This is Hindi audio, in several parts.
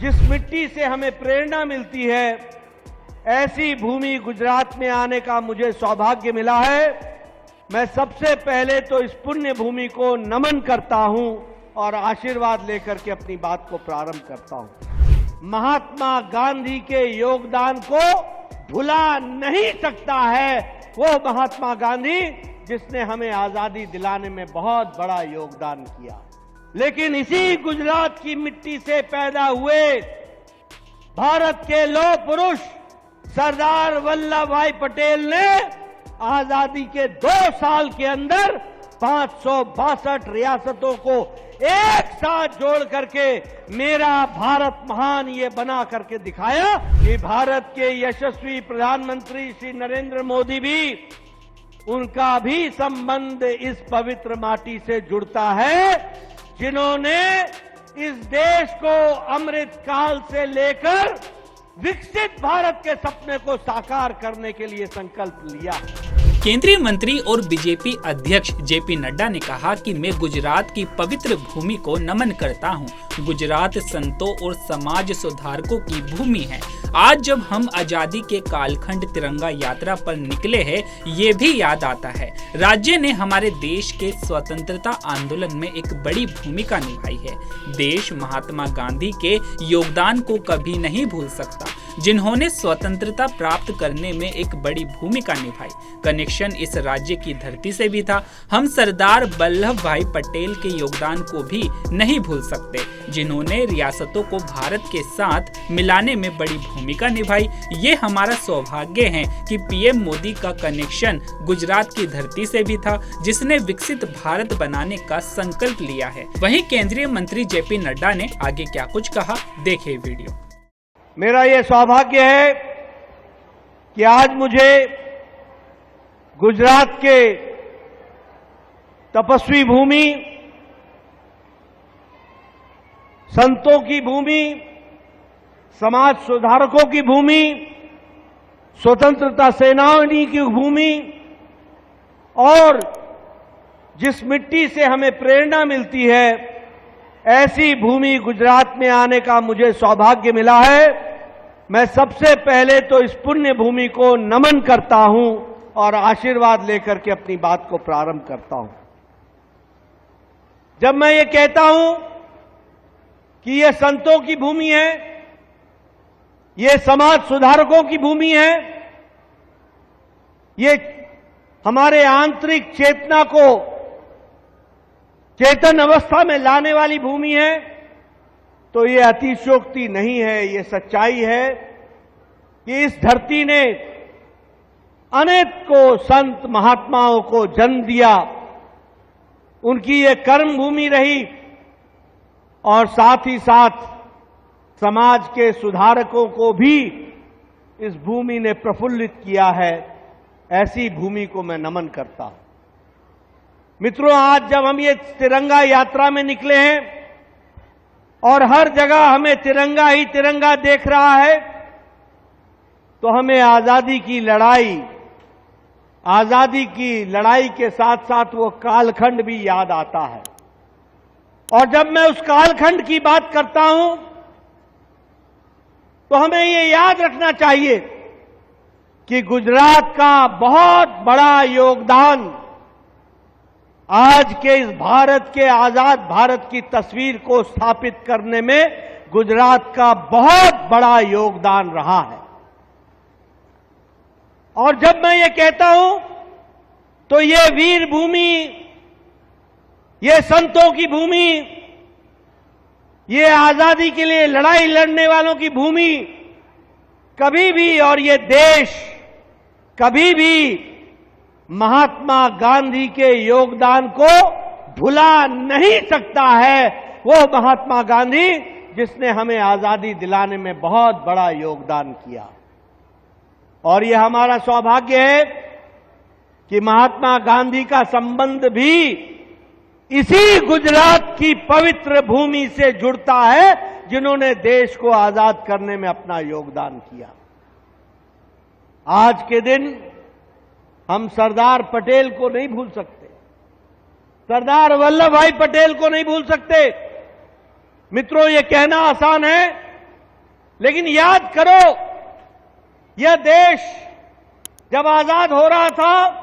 जिस मिट्टी से हमें प्रेरणा मिलती है, ऐसी भूमि गुजरात में आने का मुझे सौभाग्य मिला है। मैं सबसे पहले तो इस पुण्य भूमि को नमन करता हूं और आशीर्वाद लेकर के अपनी बात को प्रारंभ करता हूं। महात्मा गांधी के योगदान को भुला नहीं सकता है वो महात्मा गांधी जिसने हमें आजादी दिलाने में बहुत बड़ा योगदान किया। लेकिन इसी गुजरात की मिट्टी से पैदा हुए भारत के लौह पुरुष सरदार वल्लभ भाई पटेल ने आजादी के 2 साल के अंदर 562 रियासतों को एक साथ जोड़ करके मेरा भारत महान ये बना करके दिखाया कि भारत के यशस्वी प्रधानमंत्री श्री नरेंद्र मोदी भी, उनका भी संबंध इस पवित्र माटी से जुड़ता है, जिन्होंने इस देश को अमृत काल से लेकर विकसित भारत के सपने को साकार करने के लिए संकल्प लिया। केंद्रीय मंत्री और बीजेपी अध्यक्ष जेपी नड्डा ने कहा कि मैं गुजरात की पवित्र भूमि को नमन करता हूं। गुजरात संतों और समाज सुधारकों की भूमि है। आज जब हम आजादी के कालखंड तिरंगा यात्रा पर निकले हैं, ये भी याद आता है। राज्य ने हमारे देश के स्वतंत्रता आंदोलन में एक बड़ी भूमिका निभाई है। देश महात्मा गांधी के योगदान को कभी नहीं भूल सकता, जिन्होंने स्वतंत्रता प्राप्त करने में एक बड़ी भूमिका निभाई। कनेक्शन इस राज्य की धरती से भी था। हम सरदार वल्लभ भाई पटेल के योगदान को भी नहीं भूल सकते, जिन्होंने रियासतों को भारत के साथ मिलाने में बड़ी भूमिका निभाई। ये हमारा सौभाग्य है कि पीएम मोदी का कनेक्शन गुजरात की धरती से भी था, जिसने विकसित भारत बनाने का संकल्प लिया है। वहीं केंद्रीय मंत्री जेपी नड्डा ने आगे क्या कुछ कहा, देखिए वीडियो। मेरा ये सौभाग्य है कि आज मुझे गुजरात के तपस्वी भूमि, संतों की भूमि, समाज सुधारकों की भूमि, स्वतंत्रता सेनानी की भूमि और जिस मिट्टी से हमें प्रेरणा मिलती है, ऐसी भूमि गुजरात में आने का मुझे सौभाग्य मिला है। मैं सबसे पहले तो इस पुण्य भूमि को नमन करता हूं और आशीर्वाद लेकर के अपनी बात को प्रारंभ करता हूं। जब मैं ये कहता हूं कि ये संतों की भूमि है, ये समाज सुधारकों की भूमि है, ये हमारे आंतरिक चेतना को चेतन अवस्था में लाने वाली भूमि है, तो ये अतिशयोक्ति नहीं है, ये सच्चाई है कि इस धरती ने अनेक को संत महात्माओं को जन्म दिया। उनकी ये कर्म भूमि रही और साथ ही साथ समाज के सुधारकों को भी इस भूमि ने प्रफुल्लित किया है। ऐसी भूमि को मैं नमन करता हूं। मित्रों, आज जब हम ये तिरंगा यात्रा में निकले हैं और हर जगह हमें तिरंगा ही तिरंगा देख रहा है, तो हमें आजादी की लड़ाई के साथ साथ वो कालखंड भी याद आता है। और जब मैं उस कालखंड की बात करता हूं, तो हमें ये याद रखना चाहिए कि गुजरात का बहुत बड़ा योगदान आज के इस भारत के आजाद भारत की तस्वीर को स्थापित करने में गुजरात का बहुत बड़ा योगदान रहा है। और जब मैं ये कहता हूं, तो ये वीर भूमि, ये संतों की भूमि, ये आजादी के लिए लड़ाई लड़ने वालों की भूमि कभी भी, और ये देश कभी भी महात्मा गांधी के योगदान को भुला नहीं सकता है। वो महात्मा गांधी जिसने हमें आजादी दिलाने में बहुत बड़ा योगदान किया। और ये हमारा सौभाग्य है कि महात्मा गांधी का संबंध भी इसी गुजरात की पवित्र भूमि से जुड़ता है, जिन्होंने देश को आजाद करने में अपना योगदान किया। आज के दिन हम सरदार पटेल को नहीं भूल सकते, सरदार वल्लभ भाई पटेल को नहीं भूल सकते। मित्रों, ये कहना आसान है लेकिन याद करो, यह देश जब आजाद हो रहा था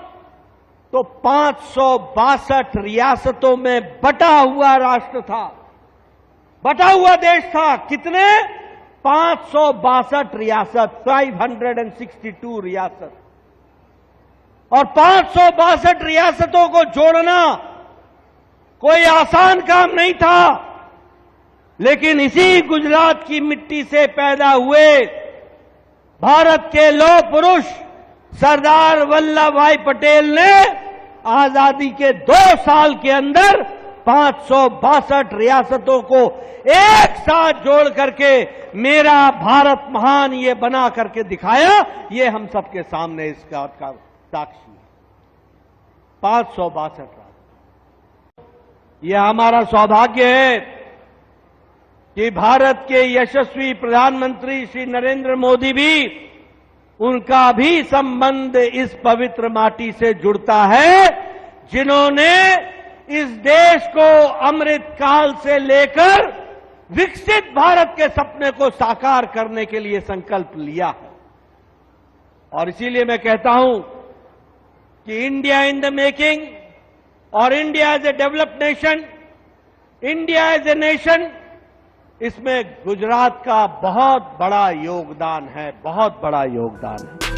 तो 562 रियासतों में बटा हुआ राष्ट्र था, बटा हुआ देश था। कितने? 562 रियासत, 562 रियासत। और 562 रियासतों को जोड़ना कोई आसान काम नहीं था, लेकिन इसी गुजरात की मिट्टी से पैदा हुए भारत के लौह पुरुष सरदार वल्लभ भाई पटेल ने आजादी के 2 साल के अंदर 562 रियासतों को एक साथ जोड़ करके मेरा भारत महान ये बना करके दिखाया। ये हम सबके सामने इसका साक्षी है। 562 यह हमारा सौभाग्य है कि भारत के यशस्वी प्रधानमंत्री श्री नरेंद्र मोदी भी, उनका भी संबंध इस पवित्र माटी से जुड़ता है, जिन्होंने इस देश को अमृत काल से लेकर विकसित भारत के सपने को साकार करने के लिए संकल्प लिया है। और इसीलिए मैं कहता हूं कि इंडिया इन द मेकिंग और India as a developed nation, India as a nation, इसमें गुजरात का बहुत बड़ा योगदान है, बहुत बड़ा योगदान है।